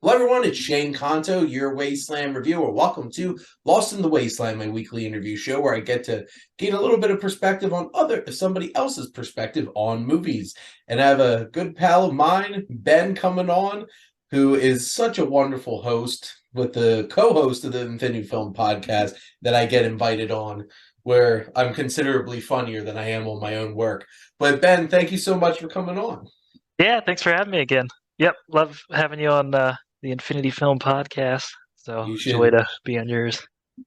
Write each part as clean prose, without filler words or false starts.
Hello, everyone. It's Shane Kanto, your Wasteland reviewer. Welcome to Lost in the Wasteland, my weekly interview show where I get to gain a little bit of perspective on somebody else's perspective on movies. And I have a good pal of mine, Ben, coming on, who is such a wonderful host with the co-host of the Infinity Film podcast that I get invited on, where I'm considerably funnier than I am on my own work. But Ben, thank you so much for coming on. Yeah, thanks for having me again. Yep, love having you on the Infinity Film podcast. So You joy should to be on yours.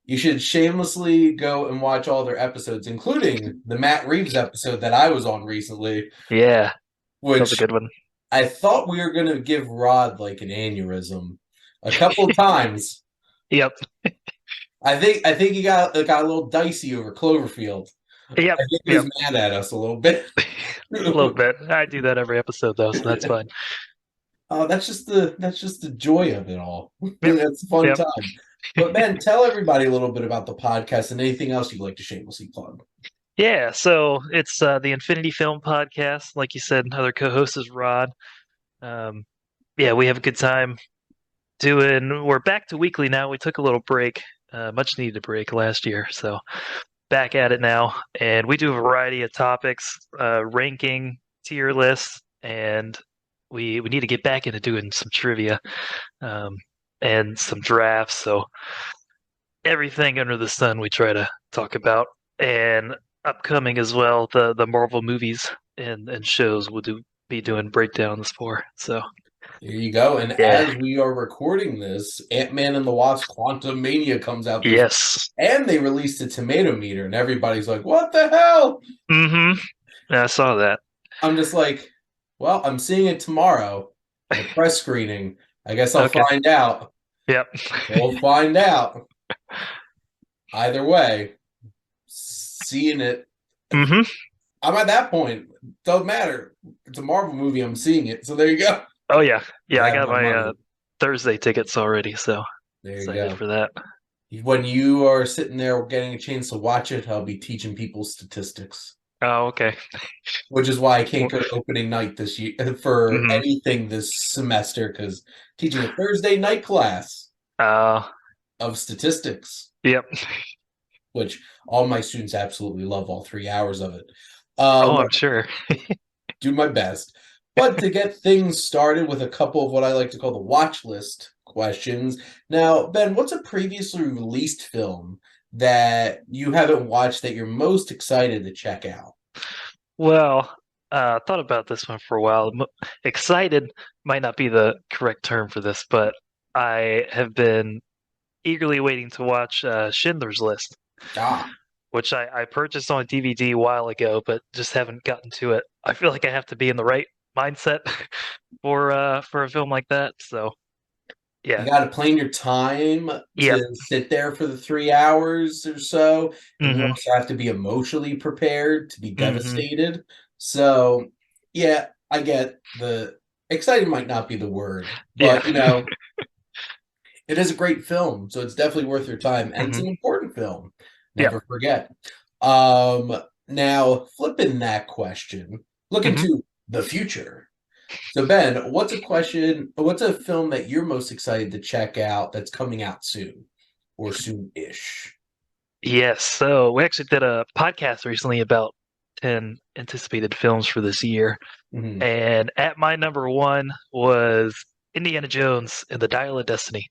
You should shamelessly go and watch all their episodes, including the Matt Reeves episode that I was on recently, Yeah, that was a which good one. I thought we were going to give Rod like an aneurysm a couple of times. Yep, I think he got a little dicey over Cloverfield. yep, I think he yep. was mad at us a little bit. A little bit. I do that every episode though, so that's fine. That's just the joy of it all. Yep, That's a fun yep. time. But Ben, tell everybody a little bit about the podcast and anything else you'd like to shamelessly plug. Yeah, so it's the Infinity Film podcast. Like you said, other co-host is Rod. Um, yeah, we have a good time doing. We're back to weekly now. We took a little break, much needed break last year, so back at it now, and we do a variety of topics, ranking, tier lists, and we need to get back into doing some trivia um, and some drafts. So everything under the sun we try to talk about, and upcoming as well, the Marvel movies and shows be doing breakdowns for. So There you go. And yeah, as we are recording this, Ant-Man and the Wasp: Quantumania comes out this week, yes, and they released a tomato meter, and everybody's like, "What the hell?" mm-hmm. Yeah, I saw that. I'm just like, "Well, I'm seeing it tomorrow at a press screening. I guess I'll Okay, find out. yep. We'll find out. Either way, seeing it. Mm-hmm. I'm at that point. Doesn't matter. It's a Marvel movie. I'm seeing it. So there you go. Oh yeah, I yeah. I have got my my money. Thursday tickets already, so There you excited go. for that. When you are sitting there getting a chance to watch it, I'll be teaching people statistics, Oh, okay. which is why I can't go to opening night this year for Mm-hmm. anything this semester because teaching a Thursday night class Uh, of statistics, yep. which all my students absolutely love all 3 hours of it. Oh, Um, I'm sure. do my best. But to get things started with a couple of what I like to call the watch list questions. Now, Ben, what's a previously released film that you haven't watched that you're most excited to check out? Well, I thought about this one for a while. Excited might not be the correct term for this, but I have been eagerly waiting to watch Schindler's List, Ah, which I purchased on DVD a while ago, but just haven't gotten to it. I feel like I have to be in the right mindset for a film like that. So you yeah, got to plan your time yep. to sit there for the 3 hours or so, and you Mm-hmm. also have to be emotionally prepared to be Mm-hmm. devastated. So, yeah, I get the excited might not be the word, Yeah. but it is a great film, so it's definitely worth your time, and it's Mm-hmm. an important film. Yep. Never forget. Um, Now flipping that question, looking Mm-hmm. to the future. So Ben, what's a film that you're most excited to check out that's coming out soon or soon-ish? Yes, so we actually did a podcast recently about 10 anticipated films for this year. Mhm. And at my number one was Indiana Jones and the Dial of Destiny.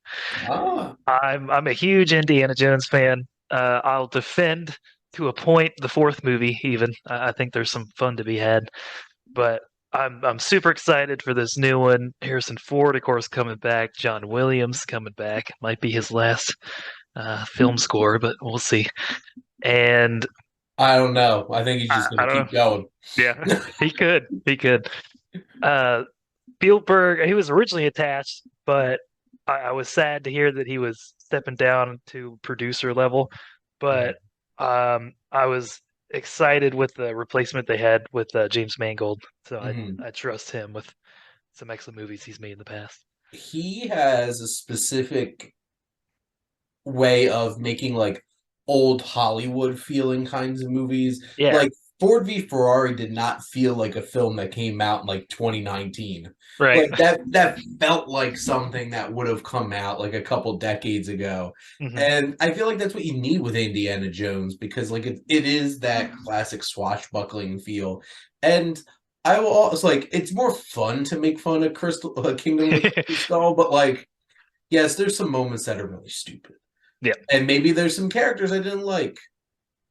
Ah, I'm a huge Indiana Jones fan. I'll defend to a point the fourth movie even. I think there's some fun to be had, but I'm super excited for this new one. Harrison Ford, of course, coming back. John Williams coming back. Might be his last film score, but we'll see. And I don't know. I think he's just I gonna don't know. keep going. Yeah, he could. He could. Uh, Spielberg, he was originally attached, but I was sad to hear that he was stepping down to producer level. But I was excited with the replacement they had with James Mangold, so Mhm. I trust him with some excellent movies he's made in the past. He has a specific way of making like old Hollywood feeling kinds of movies. Yeah. Like Ford v Ferrari did not feel like a film that came out in like 2019. Right. Like that felt like something that would have come out like a couple decades ago. Hmm. And I feel like that's what you need with Indiana Jones because like it is that classic swashbuckling feel. And I will also like it's more fun to make fun of Crystal Kingdom of the Crystal Skull, but like yes, there's some moments that are really stupid. Yeah. And maybe there's some characters I didn't like.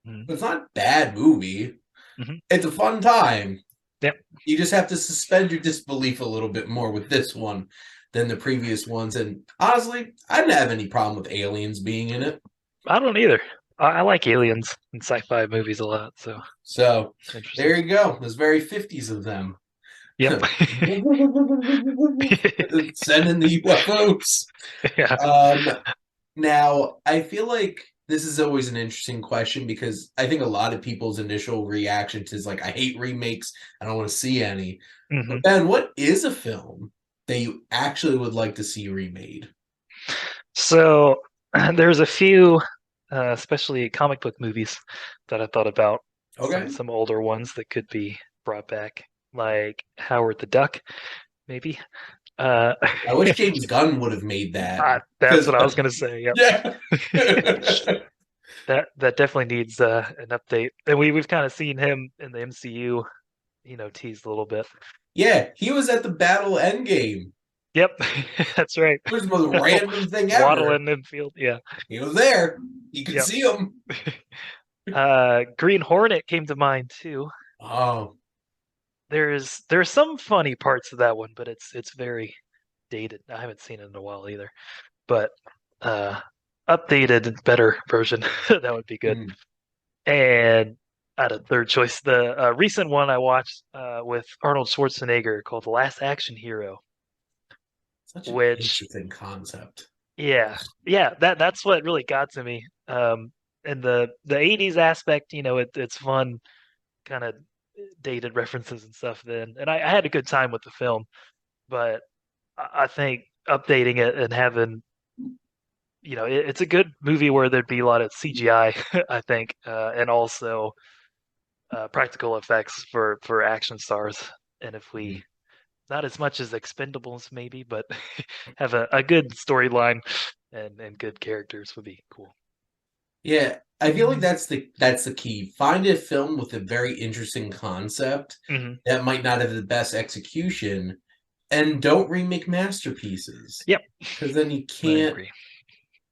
Hmm. But it's not a bad movie. Hmm. It's a fun time. Yeah. You just have to suspend your disbelief a little bit more with this one than the previous ones. And honestly, I didn't have any problem with aliens being in it. I don't either. I like aliens and sci-fi movies a lot, so So it's interesting. there you go. There's very 50s of them. Yep. Sending the UFOs. Yeah. Um, Now, I feel like this is always an interesting question because I think a lot of people's initial reaction to is like, I hate remakes. I don't want to see any. Hmm. But Ben, what is a film that you actually would like to see remade? So there's a few, especially comic book movies that I thought about. Okay. Some older ones that could be brought back, like Howard the Duck, maybe. Uh, I wish James Gunn would have made that that's because, what I was gonna say. Yep. yeah. That definitely needs an update. And we've kind of seen him in the MCU, teased a little bit. Yeah, he was at the Battle Endgame. Yep, that's right. It was the most random thing ever. Waddling infield, yeah. He was there. You could Yep. see him. Green Hornet came to mind too. Oh, There's some funny parts of that one, but it's very dated. I haven't seen it in a while either. But uh updated and better version, that would be good. hmm. And at a third choice, the recent one I watched with Arnold Schwarzenegger called The Last Action Hero, Such an which interesting concept. yeah, that's what really got to me. And the 80s aspect, it's fun, kind of dated references and stuff then. And I had a good time with the film, but I think updating it and having, it's a good movie where there'd be a lot of CGI, I think, and also practical effects for action stars. And if Mhm. we not as much as Expendables maybe, but have a good storyline and good characters would be cool. Yeah, I feel like that's the key. Find a film with a very interesting concept Hmm. that might not have the best execution, and don't remake masterpieces Yep, because then you I can't agree.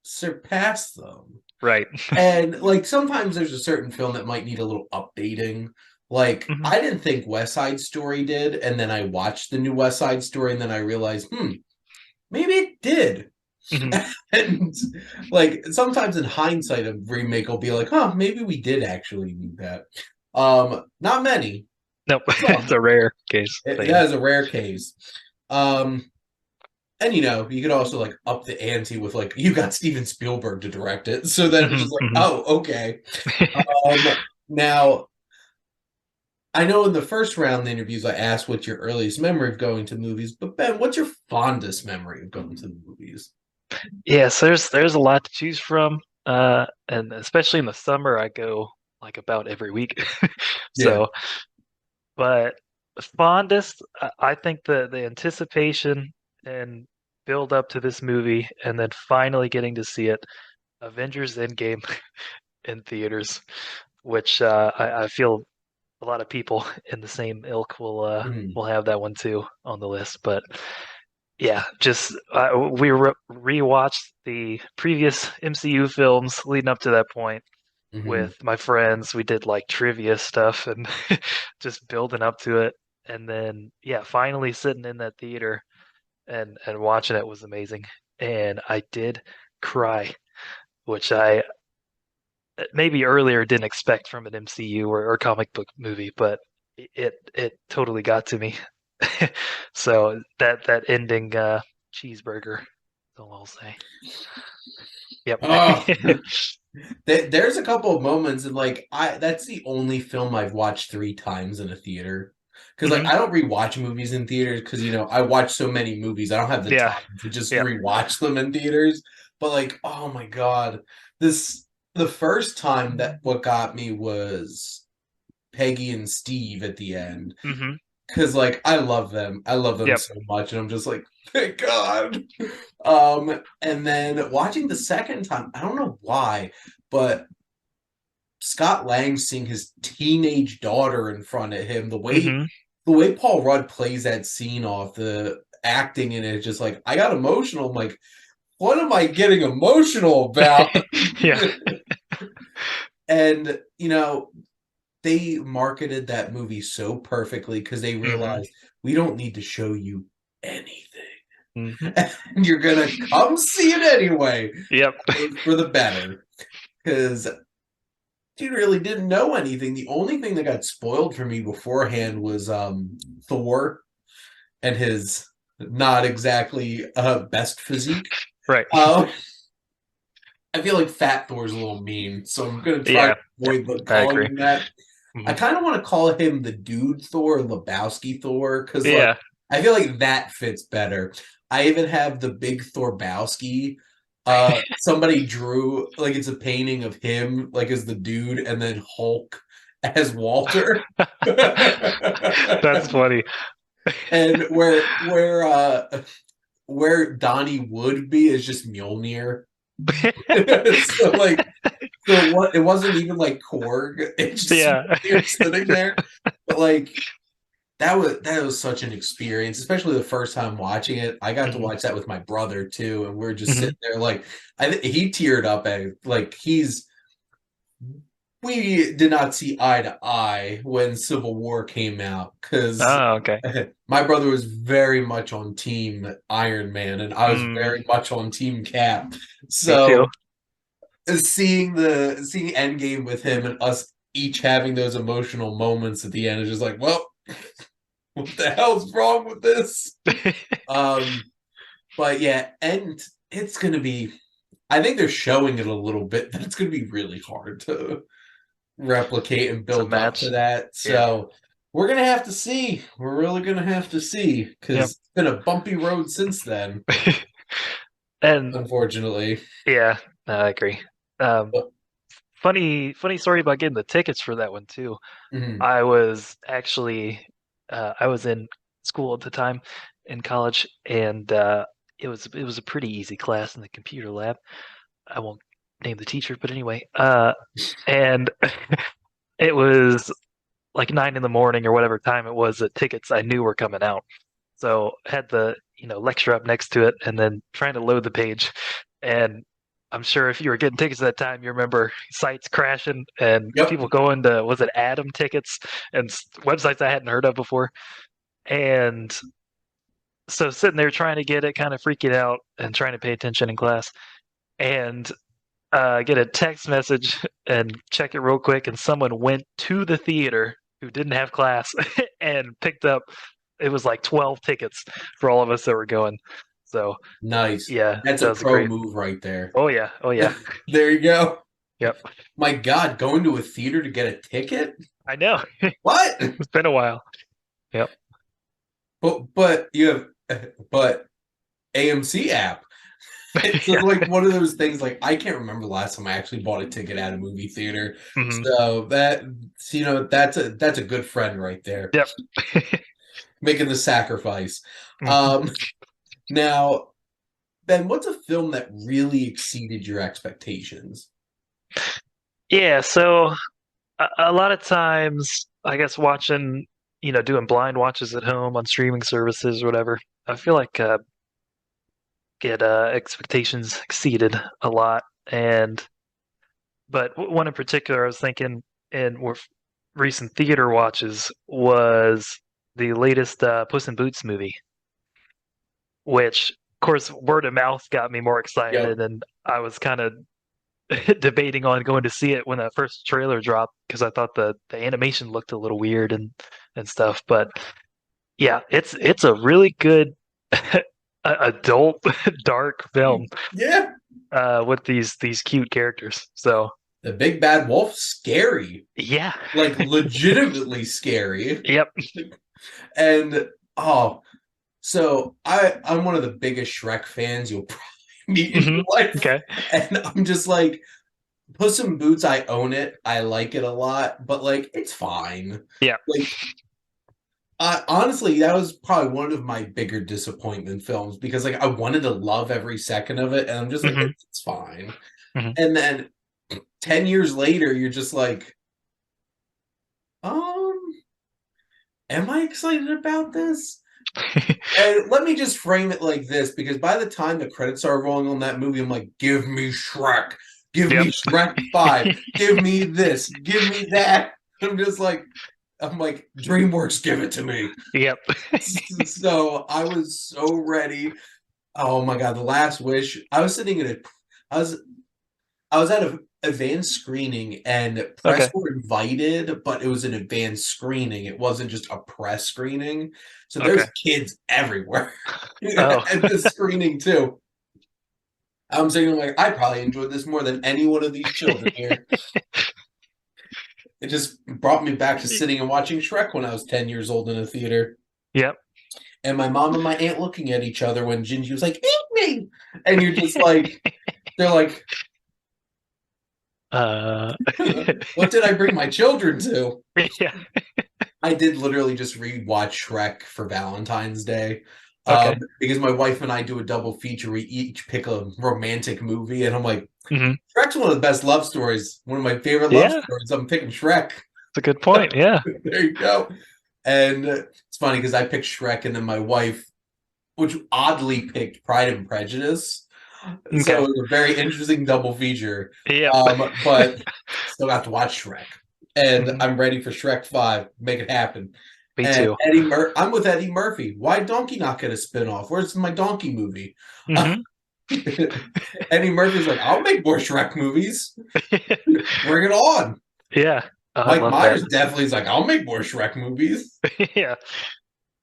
surpass them. Right. And like sometimes there's a certain film that might need a little updating. Like Hmm. I didn't think West Side Story did, and then I watched the new West Side Story, and then I realized, maybe it did. Hmm. And like sometimes in hindsight, a remake will be like, huh, maybe we did actually need that. Not many, Nope, it's some. a rare case. But yeah. That is a rare case. Um, and you could also like up the ante with like you got Steven Spielberg to direct it, so then it's Hmm. just like, Hmm. oh, okay. Now I know in the first round of the interviews I asked what's your earliest memory of going to movies, but Ben, what's your fondest memory of going to the movies? Yeah, so there's a lot to choose from. And especially in the summer, I go like about every week. Yeah. So, but fondest, I think the anticipation and build up to this movie, and then finally getting to see it, Avengers Endgame in theaters, which I feel a lot of people in the same ilk Mhm. will have that one too on the list. But yeah, just we rewatched the previous MCU films leading up to that point Mhm. with my friends. We did like trivia stuff and just building up to it. And then yeah, finally sitting in that theater and watching it was amazing. And I did cry, which I maybe earlier didn't expect from an MCU or comic book movie, but it totally got to me. So that ending cheeseburger, that's all I'll say. Yep. Oh, there's a couple of moments and like I that's the only film I've watched 3 times in a theater. Because like Hmm. I don't rewatch movies in theaters because I watch so many movies. I don't have the Yeah. time to just Yeah. rewatch them in theaters. But like, oh my God. This the first time that what got me was Peggy and Steve at the end. Hmm. Because like I love them. I love them Yep. so much. And I'm just like, thank God. And then watching the second time, I don't know why, but Scott Lang seeing his teenage daughter in front of him, Hmm. the way Paul Rudd plays that scene off, the acting in it, just like I got emotional. I'm like, what am I getting emotional about? Yeah. And they marketed that movie so perfectly because they Hmm. realized we don't need to show you anything. Hmm. And you're gonna come see it anyway. Yep. It's for the better. Because dude really didn't know anything. The only thing that got spoiled for me beforehand was Thor and his not exactly best physique. Right. Um, I feel like Fat Thor's a little mean, so I'm gonna try to Yeah. avoid I calling agree. him that. I Hmm. kind of want to call him the dude Thor, Lebowski Thor, because like Yeah. I feel like that fits better. I even have the big Thorbowski. Somebody drew like it's a painting of him like as the dude, and then Hulk as Walter. That's funny. And where Donnie would be is just Mjolnir. So like so what it wasn't even like Korg. It's just Yeah. Mjolnir sitting there. But like that was such an experience, especially the first time watching it. I got to Hmm. watch that with my brother too, and we're just Hmm. sitting there like he teared up at like we did not see eye to eye when Civil War came out because Oh, okay. my brother was very much on Team Iron Man, and I was Mm, very much on Team Cap. me too. So seeing Endgame with him and us each having those emotional moments at the end is just like, well, what the hell's wrong with this? Um, but yeah, and it's gonna be. I think they're showing it a little bit that it's gonna be really hard to replicate and It's a build up to match. that. Yeah. So we're gonna have to see. We're really gonna have to see Yep. because it's been a bumpy road since then, And unfortunately. yeah, no, I agree. Um, But funny story about getting the tickets for that one too. mhm, I was actually I was in school at the time in college, and it was a pretty easy class in the computer lab. I won't name the teacher, but anyway, and it was like 9 in the morning or whatever time it was that tickets I knew were coming out. So had the lecture up next to it, and then trying to load the page, and I'm sure if you were getting tickets at that time, you remember sites crashing and yep, people going to, was it Atom tickets and websites I hadn't heard of before. And so sitting there trying to get it, kind of freaking out and trying to pay attention in class, and get a text message and check it real quick, and someone went to the theater who didn't have class and picked up. It was like 12 tickets for all of us that were going. So nice. yeah, That's that a was a pro great. move right there. Oh yeah, oh yeah. There you go. Yep. My God, going to a theater to get a ticket? I know. What? It's been a while. Yep. But you have but AMC app. It's Yeah. like one of those things like I can't remember the last time I actually bought a ticket at a movie theater. Hmm. So that's a good friend right there. Yep. Making the sacrifice. Mhm. Um now Ben, what's a film that really exceeded your expectations? Yeah. So a lot of times, I guess watching, doing blind watches at home on streaming services or whatever, I feel like get expectations exceeded a lot. And but one in particular, I was thinking in with recent theater watches was the latest Puss in Boots movie, which of course word of mouth got me more Yep. excited, and I was kind of debating on going to see it when that first trailer dropped because I thought the animation looked a little weird and stuff. But yeah, it's a really good adult dark film Yeah. with these cute characters. So The big bad wolf, scary. yeah, Like legitimately scary. yep. And oh, so I'm one of the biggest Shrek fans you'll probably meet in Hmm. your life. Okay. And I'm just like, Puss in Boots, I own it. I like it a lot, but like it's fine. Yeah. Like honestly, that was probably one of my bigger disappointment films because like I wanted to love every second of it, and I'm just like, Hmm. it's fine. Hmm. And then 10 years later, you're just like, um, am I excited about this? And let me just frame it like this, because by the time the credits are rolling on that movie, I'm like, give me Shrek. Give Yep. me Shrek 5. Give me this. Give me that. I'm just like, I'm like, DreamWorks, give it to me. Yep. So I was so ready. Oh my god, The Last Wish. I was I was at a advanced screening and press Okay. were invited, but it was an advanced screening. It wasn't just a press screening. So Okay. there's kids everywhere Oh. at the screening too. I'm saying like I probably enjoyed this more than any one of these children here. It just brought me back to sitting and watching Shrek when I was 10 years old in a theater. Yep. And my mom and my aunt looking at each other when Gingy was like, eat me. And you're just like, they're like, Uh, what did I bring my children to? yeah. I did literally just rewatch Shrek for Valentine's Day. Okay. Because my wife and I do a double feature. We each pick a romantic movie, and I'm like, Hmm. Shrek's one of the best love stories. One of my favorite love Yeah. stories. I'm picking Shrek. It's a good point. Yeah. There you go. And it's funny because I picked Shrek, and then my wife, which oddly picked Pride and Prejudice. So Okay. it was a very interesting double feature. Yep. But still got to watch Shrek. And Hmm. I'm ready for Shrek 5. Make it happen. Me And too. I'm with Eddie Murphy. Why Donkey not get a spinoff? Where's my Donkey movie? Hmm. Eddie Murphy's like, I'll make more Shrek movies. Bring it on. Yeah. Oh, I Mike love that. Myers definitely is like, I'll make more Shrek movies. Yeah.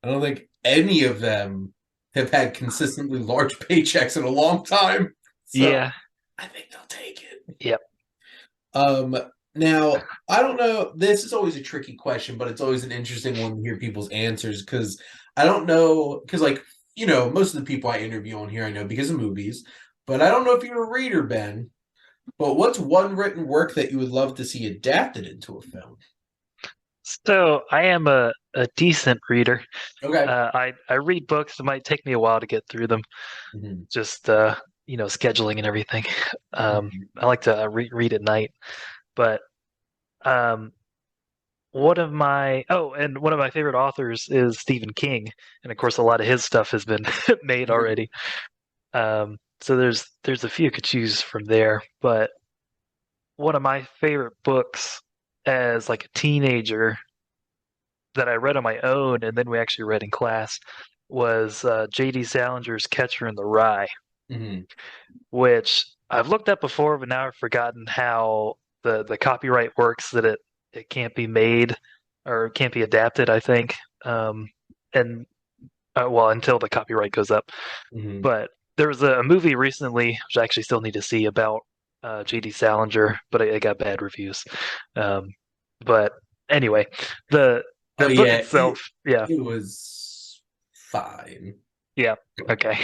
I don't think any of them have had consistently large paychecks in a long time. So Yeah. I think they'll take it. Yep. Um, now, I don't know. This is always a tricky question, but it's always an interesting one to hear people's answers because I don't know. Because, like, most of the people I interview on here I know because of movies, but I don't know if you're a reader, Ben. But what's one written work that you would love to see adapted into a film? So I am a decent reader. Okay. I read books. It might take me a while to get through them. Mhm. Just scheduling and everything. Mhm. I like to read at night. But um, one of my favorite authors is Stephen King, and of course a lot of his stuff has been made already. So there's a few could choose from there, but one of my favorite books as like a teenager that I read on my own and then we actually read in class was J.D. Salinger's Catcher in the Rye, Mhm. which I've looked up before, but now I've forgotten how the copyright works, that it can't be made or can't be adapted, I think. And well, until the copyright goes up. Mhm. But there was a movie recently, which I actually still need to see, about J.D. Salinger, but it got bad reviews. Um, but anyway, the Oh the book yeah, itself, yeah, it was fine. yeah, okay,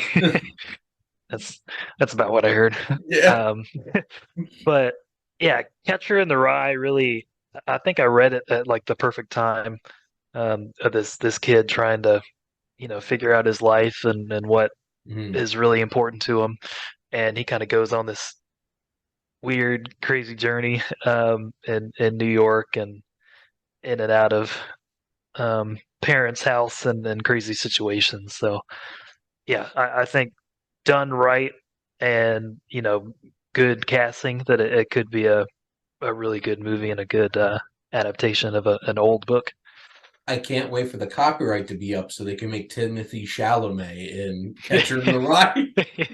that's that's about what I heard. Yeah. Um, but yeah, Catcher in the Rye really, I think I read it at like the perfect time, of this kid trying to figure out his life and what Mhm. is really important to him, and he kind of goes on this weird, crazy journey in New York and in and out of parents' house and crazy situations. So yeah, I think done right and good casting, that it could be a really good movie and a good adaptation of an old book. I can't wait for the copyright to be up so they can make Timothy Chalamet in Catcher in the Rye.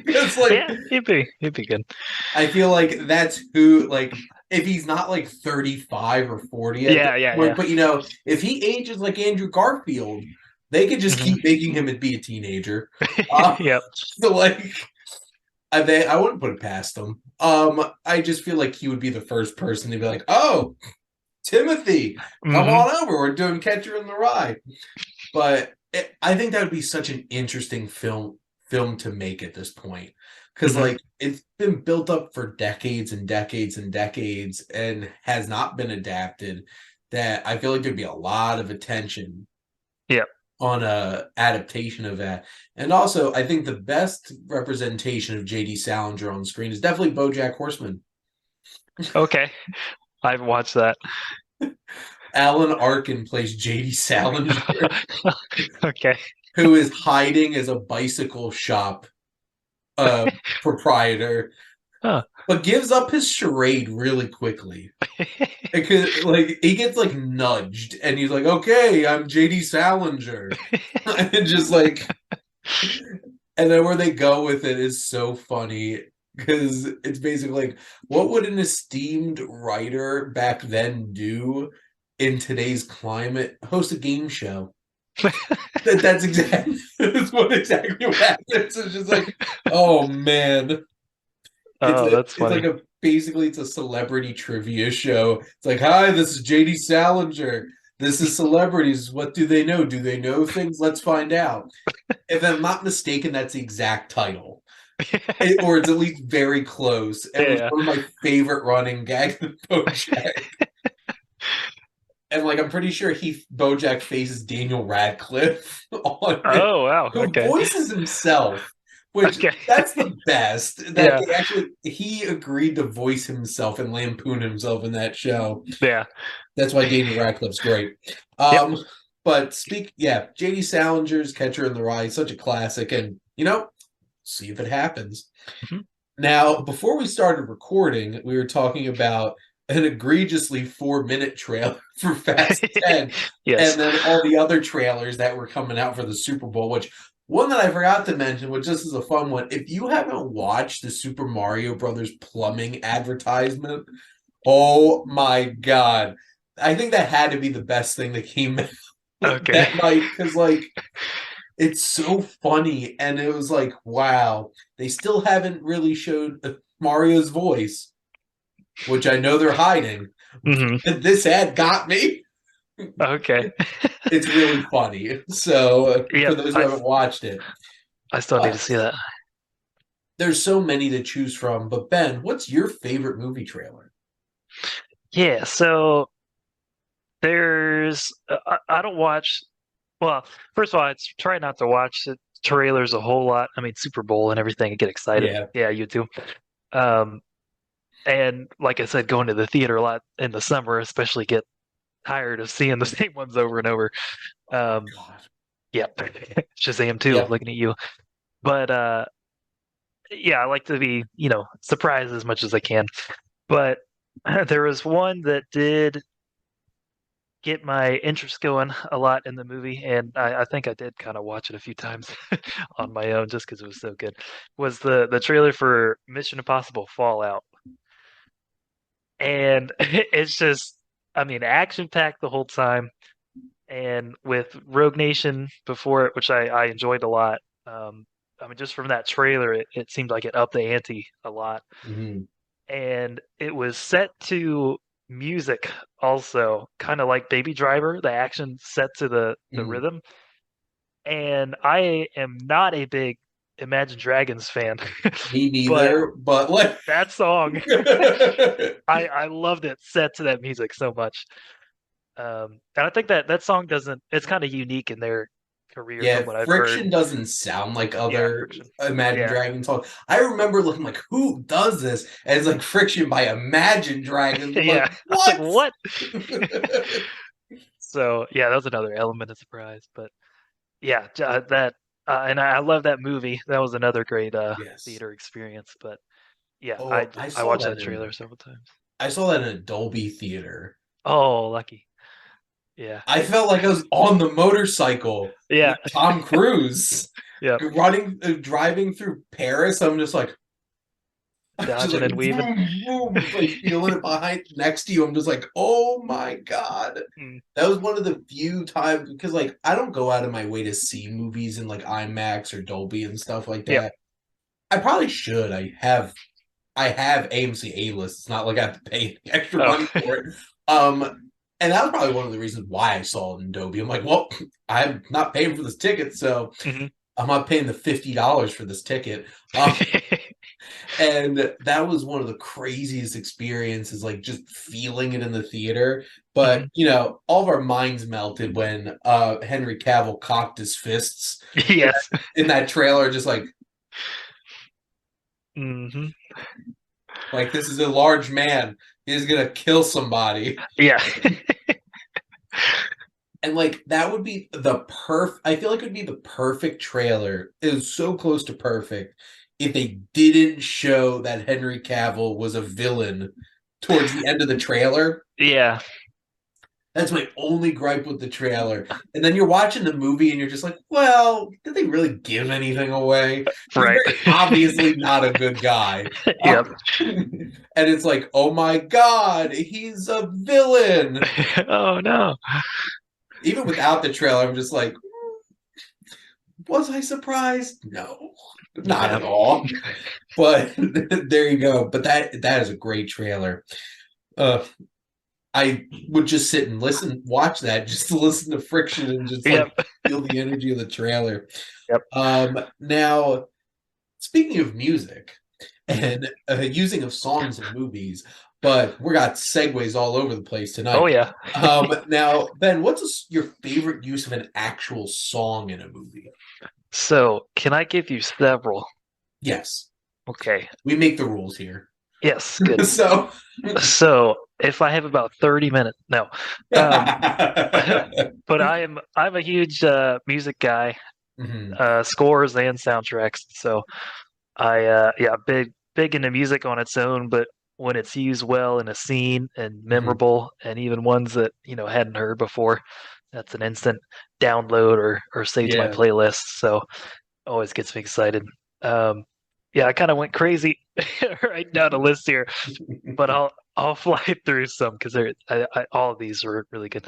Because like Yeah, he'd be good. I feel like that's who like if he's not like 35 or 40 at this Yeah, yeah, point, yeah. but if he ages like Andrew Garfield, they could just Hmm. keep making him be a teenager. Uh, Yep. so like I wouldn't put it past them. I just feel like he would be the first person to be like, "Oh, Timothy, come Hmm. on over. We're doing Catcher in the Rye." But I think that would be such an interesting film to make at this point. Because Hmm. like it's been built up for decades and decades and decades and has not been adapted, that I feel like there'd be a lot of attention Yeah. on a adaptation of that. And also, I think the best representation of J.D. Salinger on screen is definitely BoJack Horseman. Okay. I've watched that. Alan Arkin plays J.D. Salinger, Okay. who is hiding as a bicycle shop uh, proprietor, Huh. but gives up his charade really quickly. Because like he gets like nudged, and he's like, "Okay, I'm J.D. Salinger," and just like, and then where they go with it is so funny because it's basically like, what would an esteemed writer back then do in today's climate? Host a game show. That's exactly exactly what happens. It's just like, oh man, Oh, that's it's like funny. a basically it's a celebrity trivia show. It's like, hi, this is JD Salinger. This is celebrities. What do they know? Do they know things? Let's find out. If I'm not mistaken, that's the exact title. Or it's at least very close. And it was Yeah. one of my favorite running gags of BoJack. And like I'm pretty sure BoJack faces Daniel Radcliffe on it, Oh, wow. who Okay. voices himself, which Okay. that's the best. That Yeah. they actually he agreed to voice himself and lampoon himself in that show. Yeah. That's why Daniel Radcliffe's great. Yep. But JD Salinger's Catcher in the Rye, such a classic, and see if it happens. Mhm. Now, before we started recording, we were talking about an egregiously 4-minute trailer for Fast 10, Yes. and then all the other trailers that were coming out for the Super Bowl, which one that I forgot to mention, which this is a fun one. If you haven't watched the Super Mario Brothers plumbing advertisement, oh my God. I think that had to be the best thing that came out Okay. that night because, like, it's so funny. And it was like, wow, they still haven't really showed Mario's voice, which I know they're hiding. Hmm. This ad got me. Okay. It's really funny. So, for Yep. those who haven't watched it, I still need to uh, see that. there's so many to choose from. But, Ben, what's your favorite movie trailer? Yeah. So there's, I don't watch, well, first of all, I try not to watch the trailers a whole lot. I mean, Super Bowl and everything, I get excited. Yeah. Yeah, you too. Um, and like I said, going to the theater a lot in the summer, especially get tired of seeing the same ones over and over. Oh, my Um, God. yep. Shazam too, Yep. looking at you. But yeah, I like to be, surprised as much as I can. But there was one that did get my interest going a lot in the movie, and I think I did kind of watch it a few times on my own just because it was so good. Was the trailer for Mission Impossible Fallout, and it's just, I mean, action packed the whole time, and with Rogue Nation before it, which I enjoyed a lot. I mean, just from that trailer, it seemed like it upped the ante a lot, Mm-hmm. and it was set to music also, kind of like Baby Driver, the action set to the Mm-hmm. rhythm. And I am not a big Imagine Dragons fan, Me but neither, but like that song, I loved it set to that music so much. And I think that song doesn't, it's kind of unique in their career yeah, from what I've heard. Friction doesn't sound like Yeah, other Friction. Imagine Yeah, Dragons songs. I remember looking like, who does this? And it's like Friction by Imagine Dragons. I'm like, yeah. I was like, what? what? So yeah, that was another element of surprise. But yeah, that and I love that movie. That was another great Yes. theater experience. But yeah, Oh, I watched that trailer several times. I saw that in a Dolby theater. Oh, lucky. Yeah, I felt like I was on the motorcycle yeah, with Tom Cruise yeah. driving through Paris. I'm just like, just Dodging like and weaving. boom, boom, like feeling it behind next to you. I'm just like, oh my God. Mm, That was one of the few times because like I don't go out of my way to see movies in like IMAX or Dolby and stuff like yep. that. I probably should. I have AMC A list. It's not like I have to pay extra Oh, money for it. And that was probably one of the reasons why I saw it in Dolby. I'm like, well, I'm not paying for this ticket, so hmm I'm not paying the $50 for this ticket. And that was one of the craziest experiences, like just feeling it in the theater. But Mhm. all of our minds melted when Henry Cavill cocked his fists Yes. in that trailer, just Hmm. like this is a large man. He's gonna kill somebody. Yeah. And like that would be the I feel like it would be the perfect trailer. It was so close to perfect if they didn't show that Henry Cavill was a villain towards the end of the trailer. Yeah. That's my only gripe with the trailer. And then you're watching the movie and you're just like, well, did they really give anything away? He's Right. very obviously not a good guy. Yep. And it's like, oh my God, he's a villain. Oh no. Even without the trailer, I'm just like, was I surprised? No, not Yeah. at all. But there you go. But that is a great trailer. Uh, I would just sit and watch that, just to listen to friction and just like Yep. feel the energy of the trailer. Yep. Now, speaking of music and using of songs in movies, but we got segues all over the place Oh tonight. yeah. Now, Ben, what's your favorite use of an actual song in a movie? So, can I give you several? Yes, Okay. we make the rules here. Yes, good. So, So, if I have about 30 minutes, no. Um, but I'm a huge music guy, Mhm. scores and soundtracks. So, yeah, big into music on its own, but when it's used well in a scene and Mhm. memorable, and even ones that hadn't heard before, that's an instant download or save to my Yeah. playlist. So always gets me excited. Um, yeah, I kind of went crazy writing down a list here, but I'll fly through some because all of these are really good.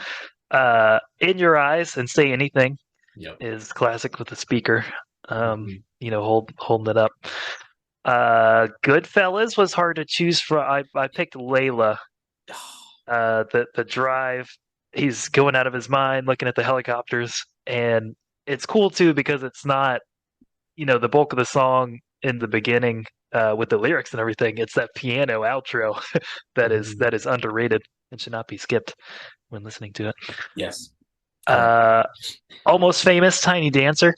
In Your Eyes and Say Anything Yep. is classic with the speaker. Mhm. Holding it up. Goodfellas was hard to choose from. I picked Layla. The drive. He's going out of his mind, looking at the helicopters, and it's cool too because it's not the bulk of the song in the beginning with the lyrics and everything. It's that piano outro that is Mhm. that is underrated and should not be skipped when listening to it. Yes. Correct. Uh, Almost Famous, Tiny Dancer,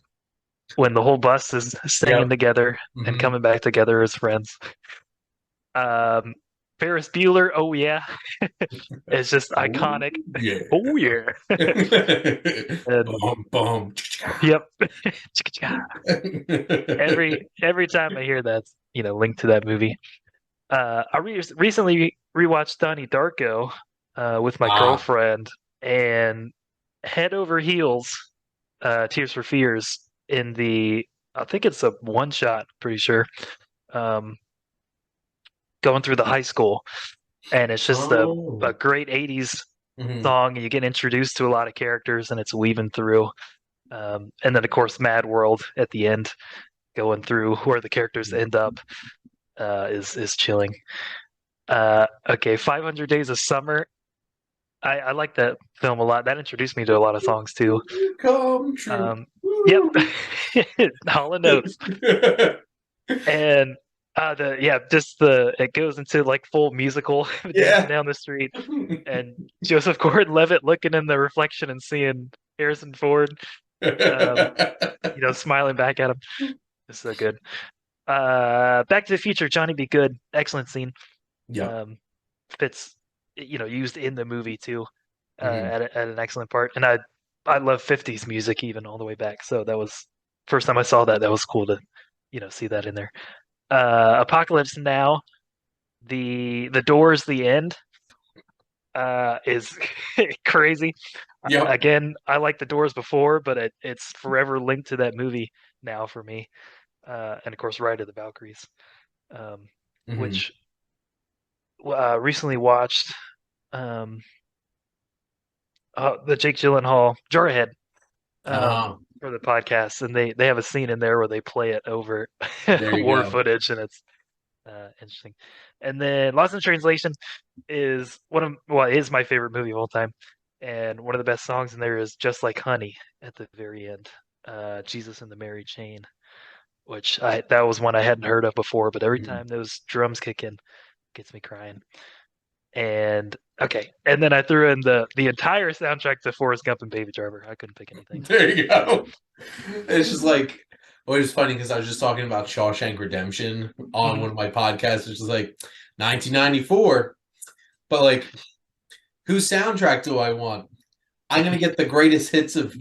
when the whole bus is singing Yep. together and Mhm. coming back together as friends. Um, Ferris Bueller, oh yeah, it's just Oh iconic. yeah. Oh yeah, and Bum bum. yep. Every time I hear that, linked to that movie. I recently rewatched Donnie Darko with my Ah. girlfriend, and head over heels, Tears for Fears in I think it's a one shot, pretty sure, um, going through the high school, and it's just a Oh. great '80s Mhm. song, and you get introduced to a lot of characters, and it's weaving through, and then of course Mad World at the end, going through where the characters end up, is chilling. Okay, 500 Days of Summer. I like that film a lot. That introduced me to a lot of songs too. Come true. Um, yep, Woo. Hall and Oates, and just the it goes into like full musical dancing Yeah. down the street, and Joseph Gordon-Levitt looking in the reflection and seeing Harrison Ford, um, smiling back at him. It's so good. Back to the Future, Johnny Be Good, excellent scene. Yep. Um, Fits, used in the movie too, Mhm. at an excellent part. And I love '50s music even all the way back. So that was first time I saw that. That was cool to see that in there. Apocalypse Now, the Doors, the end is crazy. Yep. Again, I liked the Doors before, but it's forever linked to that movie now for me. And of course, Ride of the Valkyries, um, Mhm. which recently watched. Um, the Jake Gyllenhaal Jarhead Oh, for the podcast, and they have a scene in there where they play it over there you war go. footage, and it's interesting. And then Lost in Translation is is my favorite movie of all time, and one of the best songs in there is "Just Like Honey" at the very end. Jesus and the Mary Chain, which I that was one I hadn't heard of before, but every Mhm. time those drums kick in, gets me crying. And okay, and then I threw in the entire soundtrack to Forrest Gump and Baby Driver. I couldn't pick anything. There you go. It's just like, well, it's funny because I was just talking about Shawshank Redemption on Mhm. one of my podcasts. It's just like 1994, but like, whose soundtrack do I want? I'm gonna get the greatest hits of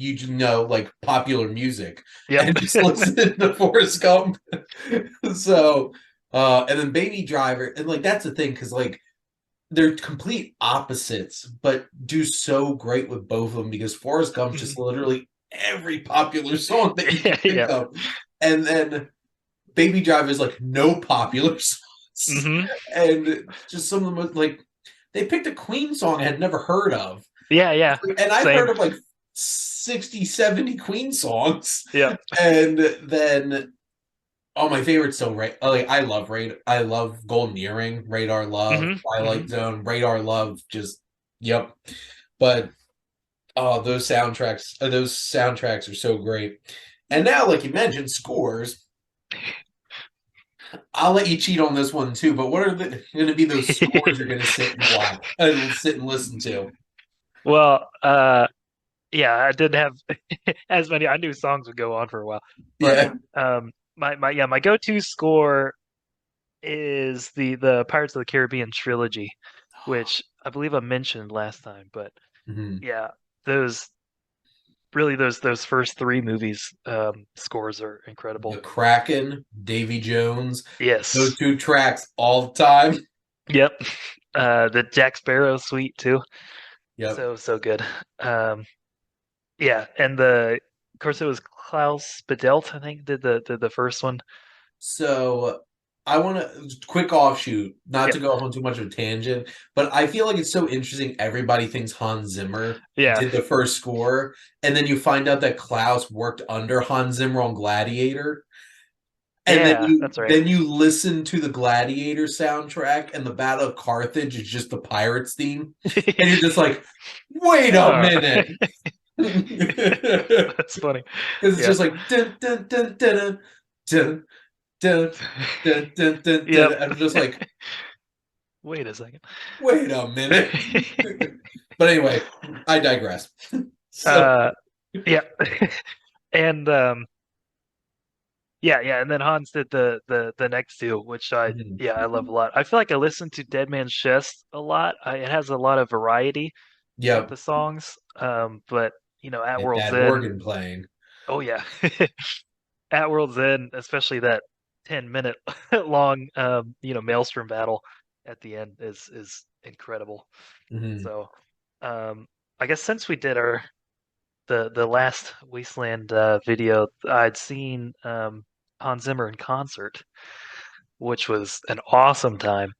like popular music Yep. and just listen to Forrest Gump. So, and then Baby Driver, and like that's the thing because like they're complete opposites, but do so great with both of them because Forrest Gump's Mhm. just literally every popular song that you can think Yeah. of, and then Baby Driver is like no popular songs, Hmm. and just some of the most like they picked a Queen song I had never heard of, Yeah, yeah. and I've Same. heard of like 60, 70 Queen songs, Yep. and then oh, my favorite's still like I love Golden Earring, Radar Love, Hmm. Twilight Hmm. Zone, Radar Love, just yep. But oh, those soundtracks are so great. And now, like you mentioned, scores. I'll let you cheat on this one too. But what are going to be those scores you're going to sit and watch, sit and listen to? Well, yeah, I didn't have as many. I knew songs would go on for a while, but Yeah. my go-to score is the Pirates of the Caribbean trilogy, which I believe I mentioned last time. But Mhm. yeah, those really those first three movies scores are The incredible. Kraken, Davy Jones, those Yes. two tracks all the time. Yep. The Jack Sparrow suite too. Yep. So good. Um, yeah, and the of course it was Klaus Badelt, I think, did the first one. So I want to quick offshoot, not Yep. to go off on too much of a tangent, but I feel like it's so interesting. Everybody thinks Hans Zimmer Yeah. did the first score, and then you find out that Klaus worked under Hans Zimmer on Gladiator, and Yeah, that's right. then you listen to the Gladiator soundtrack, and the Battle of Carthage is just the Pirates theme, and you're just like, wait a Oh, minute. Because that's funny. it's Yeah. just like dun dun dun dun dun dun dun dun dun dun. Yep. I'm just like, Wait a second. wait a minute. But anyway, I digress. So, uh yeah. And yeah, and then Hans did the next two, which mhm. I love a lot. I feel like I listen to Dead Man's Chest a lot. It has a lot of variety with Yep, the songs. But At and World's that End, organ playing. oh yeah. At World's End, especially that 10-minute long Maelstrom battle at the end is incredible. Mhm. So I guess since we did the last Wasteland video, I'd seen Hans Zimmer in concert, which was an awesome time.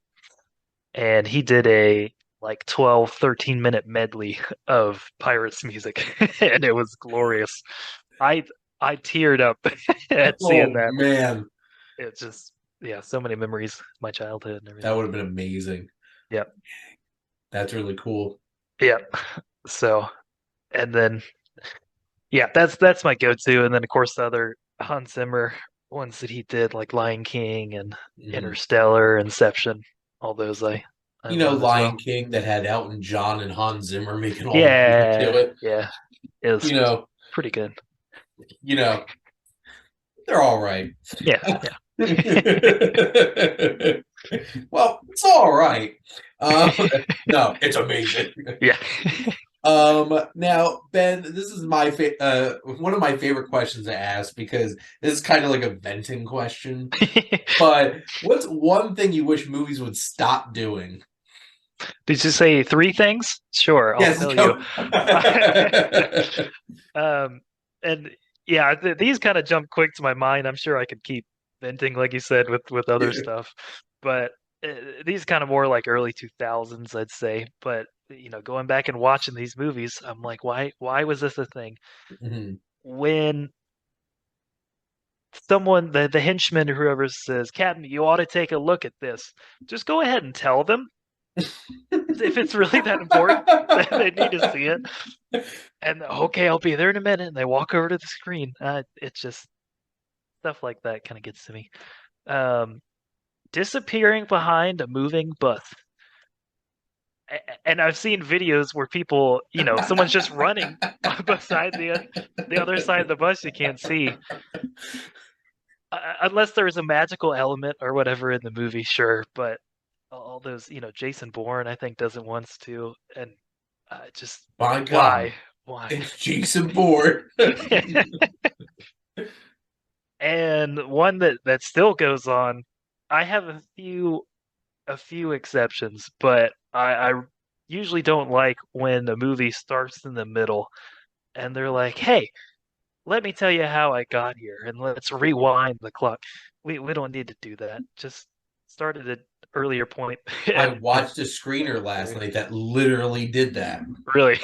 And he did a like 12, 13-minute medley of Pirates music, and it was glorious. I I teared up at seeing Oh that. man, It's just yeah, so many memories, my childhood and that everything. would have been amazing. Yep, That's really cool. yep. So and then yeah, that's my go-to. And then of course the other Hans Zimmer ones that he did, like Lion King and Mhm. Interstellar, Inception, all those I You know, love as Lion well. King that had Elton John and Hans Zimmer making all the music to Yeah, it. yeah, it was You know, pretty good. you know, they're all right. Yeah, yeah, Well, it's all right. Um, no, it's amazing. yeah. Now, Ben, this is one of my favorite questions to ask because this is kind of like a venting question. But what's one thing you wish movies would stop doing? Did you say three things? Sure, I'll Yes, tell you. go. Um, and yeah, these kind of jump quick to my mind. I'm sure I could keep venting, like you said, with other stuff, but these kind of more like early 2000s, I'd say. But going back and watching these movies, I'm like, why was this a thing? Mhm. When someone, the henchman or whoever says, Captain, you ought to take a look at this, just go ahead and tell them. if it's really that important, then they need to see it. And okay, I'll be there in a minute. And they walk over to the screen. It's just stuff like that kind of gets to me. Disappearing behind a moving bus. And I've seen videos where people, someone's just running beside the other side of the bus you can't see. Unless there's a magical element or whatever in the movie, sure. But all those, Jason Bourne, I think, does it once too. And just My God, why? it's Jason Bourne. And one that still goes on. I have a few exceptions, but I usually don't like when a movie starts in the middle and they're like, "Hey, let me tell you how I got here, and let's rewind the clock." We don't need to do that. Just start at an earlier point. I watched a screener last night that literally did that. Really?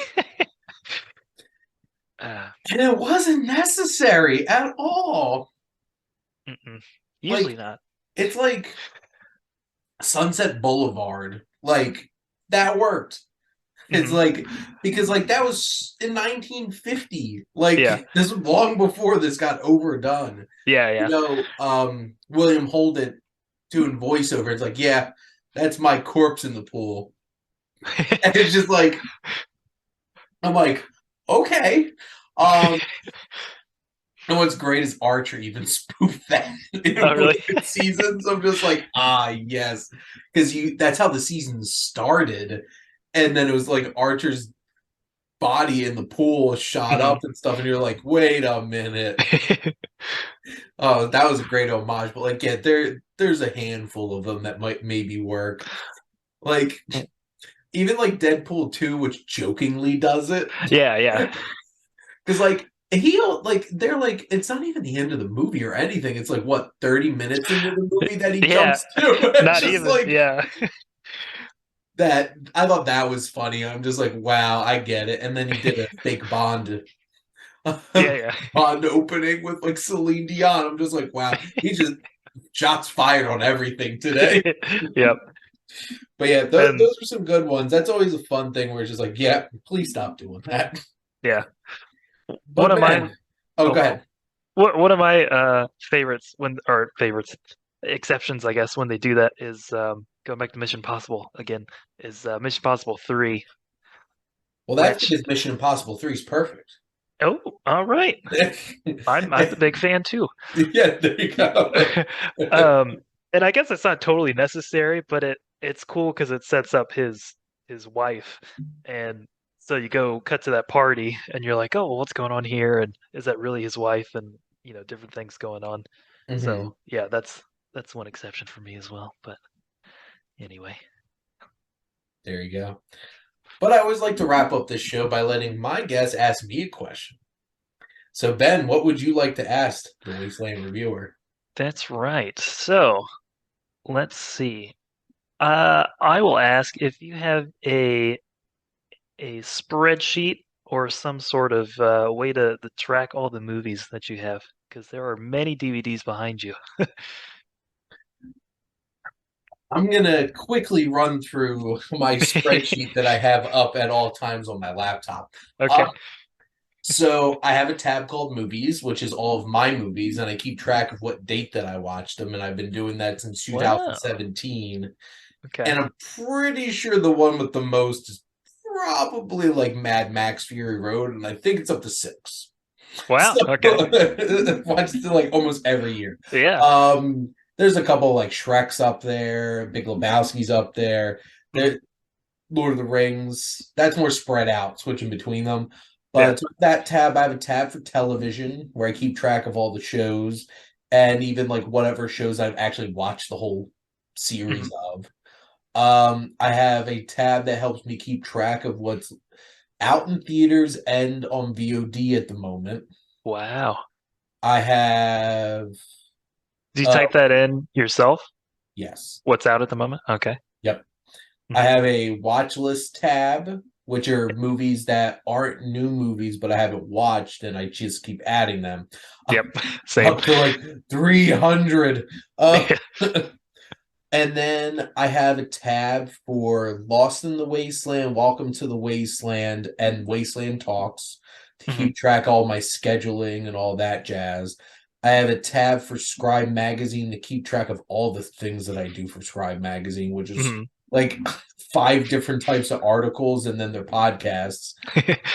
And it wasn't necessary at all. Usually not. It's like Sunset Boulevard. Like, that worked. It's like, because like that was in 1950. Like, this was long before this got overdone. Yeah. William Holden doing voiceover. It's like, yeah, that's my corpse in the pool. And it's just like, I'm like, okay. And what's great is Archer even spoofed that in really? seasons. I'm just like, yes. Because that's how the season started. And then it was like Archer's body in the pool shot up and stuff. And you're like, wait a minute. Oh, that was a great homage. But like, yeah, there's a handful of them that might maybe work. Like, even like Deadpool 2, which jokingly does it. Yeah. Because like, they're like, it's not even the end of the movie or anything. It's like, what, 30 minutes into the movie that he jumps to? Not even, like, yeah. That, I thought that was funny. I'm just like, wow, I get it. And then he did a fake Bond. Bond opening with like Celine Dion. I'm just like, wow, he just shots fired on everything today. Yep. But yeah, those are some good ones. That's always a fun thing where it's just like, yeah, please stop doing that. Yeah. But go ahead. One of my exceptions, I guess, when they do that is going back to Mission Impossible again, is Mission Impossible 3. Well, that's because Mission Impossible 3 is perfect. Oh, all right. I'm a big fan too. Yeah, there you go. And I guess it's not totally necessary, but it's cool because it sets up his wife, and so you go cut to that party, and you're like, oh, well, what's going on here? And is that really his wife? And different things going on. So yeah, that's one exception for me as well. But anyway, there you go. But I always like to wrap up this show by letting my guests ask me a question. So Ben, what would you like to ask the Wasteland reviewer? That's right. So let's see. I will ask if you have a spreadsheet or some sort of way to track all the movies that you have, because there are many DVDs behind you. I'm going to quickly run through my spreadsheet that I have up at all times on my laptop. Okay. So I have a tab called Movies, which is all of my movies, and I keep track of what date that I watched them, and I've been doing that since 2017. Wow. Okay. And I'm pretty sure the one with the most is probably like Mad Max Fury Road, and I think it's up to 6. Wow. So, okay. Watched it like almost every year. Yeah. There's a couple like Shrek's up there, Big Lebowski's up there. Lord of the Rings. That's more spread out, switching between them. But that tab, I have a tab for television where I keep track of all the shows and even like whatever shows I've actually watched the whole series of. I have a tab that helps me keep track of what's out in theaters and on VOD at the moment. Wow. I have... Did you type that in yourself? Yes. What's out at the moment? Okay. Yep. I have a watch list tab, which are movies that aren't new movies, but I haven't watched, and I just keep adding them. Yep. Same. Up to like 300. And then I have a tab for Lost in the Wasteland, Welcome to the Wasteland, and Wasteland Talks to Hmm. keep track of all my scheduling and all that jazz. I have a tab for Scribe Magazine to keep track of all the things that I do for Scribe Magazine, which is Hmm. like five different types of articles and then their podcasts.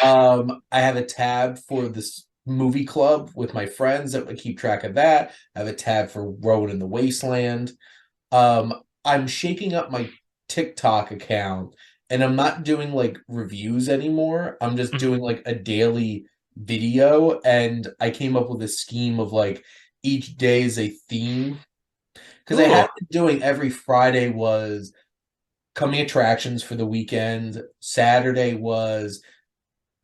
I have a tab for this movie club with my friends that would keep track of that. I have a tab for Rowan in the Wasteland. Um, I'm shaking up my TikTok account and I'm not doing like reviews anymore. I'm just Hmm. doing like a daily video, and I came up with a scheme of like each day is a theme because I Ooh. had been doing every Friday was coming attractions for the weekend. Saturday was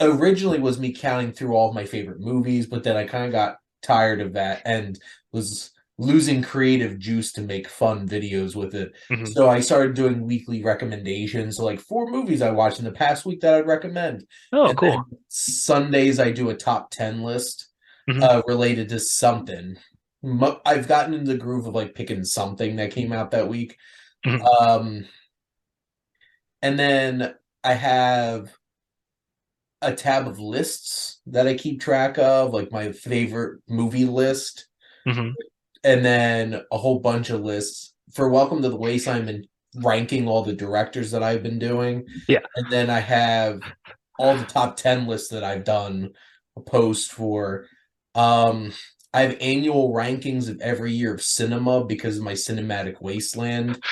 originally was me counting through all of my favorite movies, but then I kind of got tired of that and was losing creative juice to make fun videos with it. Hmm. So I started doing weekly recommendations. So like four movies I watched in the past week that I'd recommend. Oh, And cool. then Sundays I do a top 10 list Hmm. related to something. I've gotten into the groove of like picking something that came out that week. Hmm. Um, and then I have a tab of lists that I keep track of, like my favorite movie list, Hmm. and then a whole bunch of lists for Welcome to the Wasteland and ranking all the directors that I've been doing. Yeah. And then I have all the top 10 lists that I've done a post for. Um, I have annual rankings of every year of cinema because of my Cinematic Wasteland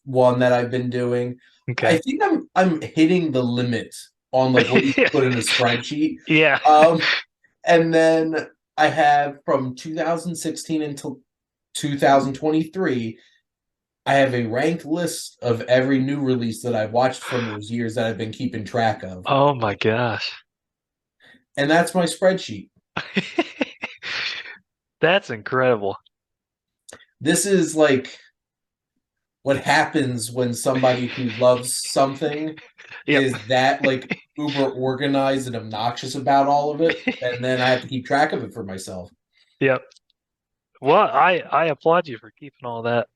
one that I've been doing. I Okay. think I'm hitting the limit on like what you can put in a spreadsheet. Yeah. Um, and then I have from 2016 until 2023, I have a ranked list of every new release that I've watched from those years that I've been keeping track of. Oh my gosh. And that's my spreadsheet. That's incredible. This is like what happens when somebody who loves something Yep. is that like uber organized and obnoxious about all of it, and then I have to keep track of it for myself. Yep. Well, I applaud you for keeping all that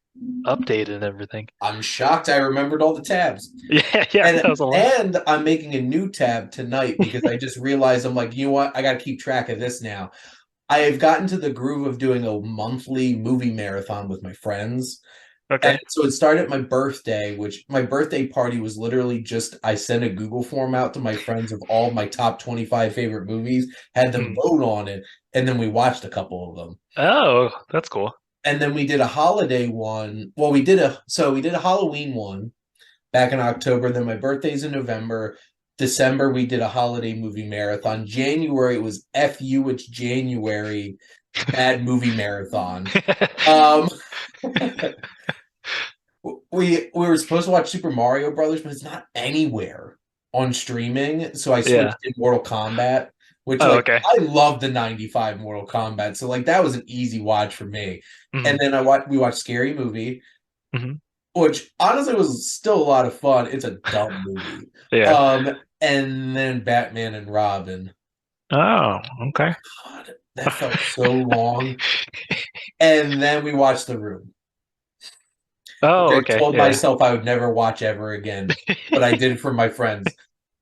updated and everything. I'm shocked I remembered all the tabs. Yeah, yeah, And that was a lot. and I'm making a new tab tonight because I just realized I'm like, you know what? I got to keep track of this now. I have gotten to the groove of doing a monthly movie marathon with my friends. And Okay. so it started at my birthday, which my birthday party was literally just I sent a Google form out to my friends of all my top 25 favorite movies, had them Hmm. vote on it, and then we watched a couple of them. Oh, that's cool. And then we did a holiday one. Well, we did a Halloween one back in October. Then my birthday's in November. December we did a holiday movie marathon. January it was FU, it's January bad movie marathon. Um we were supposed to watch Super Mario Brothers, but it's not anywhere on streaming. So I Yeah. switched to Mortal Kombat, which Oh, like okay. I love the 95 Mortal Kombat. So like that was an easy watch for me. Hmm. And then we watched Scary Movie, Hmm. which honestly was still a lot of fun. It's a dumb movie. Yeah. And then Batman and Robin. Oh, okay. God, that felt so long. And then we watched The Room, which Oh, I okay. told Yeah. myself I would never watch ever again, but I did it for my friends.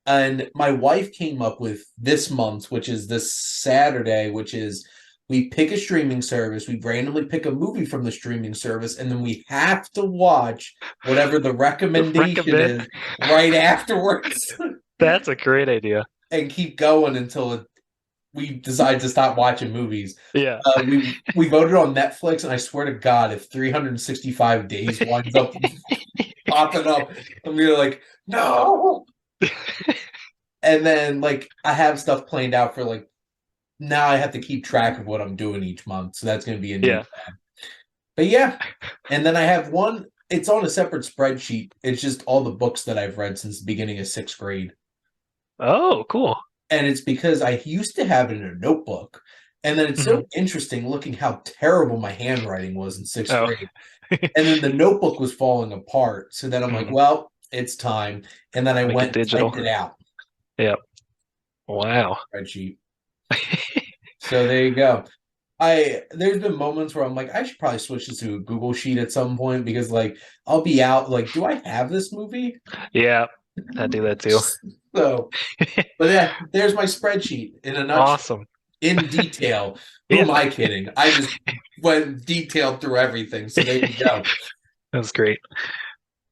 And my wife came up with this month, which is this Saturday, which is we pick a streaming service, we randomly pick a movie from the streaming service, and then we have to watch whatever the recommendation Recommend. is right afterwards That's a great idea. and keep going until we decide to stop watching movies. Yeah. We voted on Netflix, and I swear to God, if 365 days winds up popping up, I'm gonna like, no. And then like I have stuff planned out for like now I have to keep track of what I'm doing each month. So that's gonna be a new Yeah. tab. But yeah. And then I have one, it's on a separate spreadsheet. It's just all the books that I've read since the beginning of sixth grade. Oh, cool. And it's because I used to have it in a notebook. And then it's Hmm. so interesting looking how terrible my handwriting was in sixth Oh. grade. And then the notebook was falling apart. So then I'm like, Hmm. well, it's time. And then I Make it went and digital. typed it out. Yeah. Wow. Spreadsheet. So there you go. There's been moments where I'm like, I should probably switch this to a Google sheet at some point because like I'll be out like, do I have this movie? Yeah, I do that too. So, but yeah, there's my spreadsheet in a nutshell, Awesome. in detail. Who Yeah, am I kidding? I just went detailed through everything. So there you go. that's great.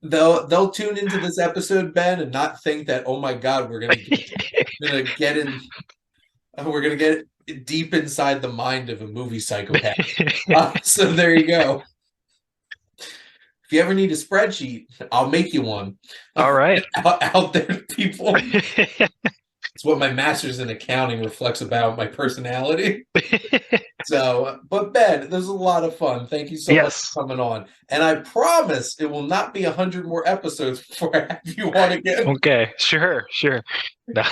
They'll tune into this episode, Ben, and not think that, oh my God, gonna get in we're gonna get deep inside the mind of a movie psychopath. So there you go. If you ever need a spreadsheet, I'll make you one. All right. Out there to people. It's what my master's in accounting reflects about my personality. So, but Ben, this was a lot of fun. Thank you so much Yes. for coming on. And I promise it will not be 100 more episodes before I have you on again. Okay. Sure. No,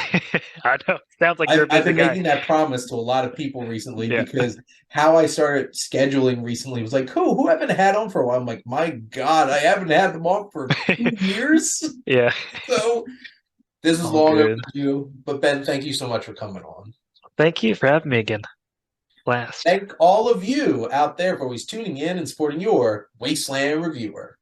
I know. Sounds like you're a I've busy been guy. making that promise to a lot of people recently Yeah. because how I started scheduling recently was like, who haven't had on for a while? I'm like, my God, I haven't had them on for 2 years. Yeah. So this is All long good. overdue. But Ben, thank you so much for coming on. Thank you for having me again. Last. Thank all of you out there for always tuning in and supporting your Wasteland reviewer.